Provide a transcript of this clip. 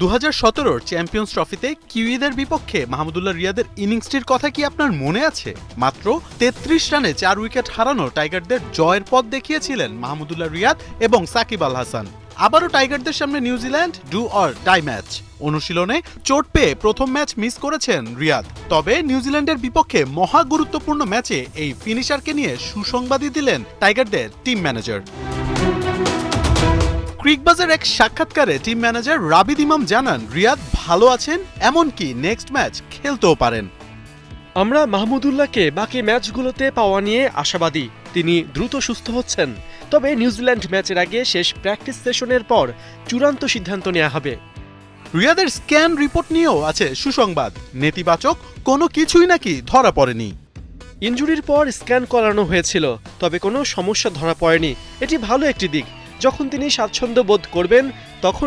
2017 champions ট্রফিতে কিউইদের বিপক্ষে মাহমুদুল্লাহ রিয়াদের ইনিংসটির কথা কি আপনার মনে আছে? মাত্র 33 রানে 4 উইকেট হারানো টাইগারদের জয়ের পথ দেখিয়েছিলেন মাহমুদুল্লাহ রিয়াদ এবং সাকিব আল হাসান। আবারও টাইগারদের সামনে New Zealand do or die match. অনুশীলনে চোট পেয়ে প্রথম ম্যাচ মিস করেছেন রিয়াদ, তবে নিউজিল্যান্ডের বিপক্ষে মহা গুরুত্বপূর্ণ ম্যাচে এই ফিনিশারকে নিয়ে সুসংবাদই দিলেন টাইগারদের টিম ম্যানেজার। ক্রিকবাজের এক সাক্ষাৎকারে টিম ম্যানেজার রাবিদ ইমাম জানান, রিয়াদ ভালো আছেন, এমনকি নেক্সট ম্যাচ খেলতেও পারেন। আমরা মাহমুদুল্লাহকে বাকি ম্যাচগুলোতে পাওয়া নিয়ে আশাবাদী। তিনি দ্রুত সুস্থ হচ্ছেন, তবে নিউজিল্যান্ড ম্যাচের আগে শেষ প্র্যাকটিস সেশনের পর চূড়ান্ত সিদ্ধান্ত নেওয়া হবে। রিয়াদের স্ক্যান রিপোর্ট নিয়েও আছে সুসংবাদ, নেতিবাচক কোনো কিছুই নাকি ধরা পড়েনি। ইনজুরির পর স্ক্যান করানো হয়েছিল, তবে কোনো সমস্যা ধরা পড়েনি। এটি ভালো একটি দিক। যখন তিনি স্বাচ্ছন্দ্য বোধ করবেন তখন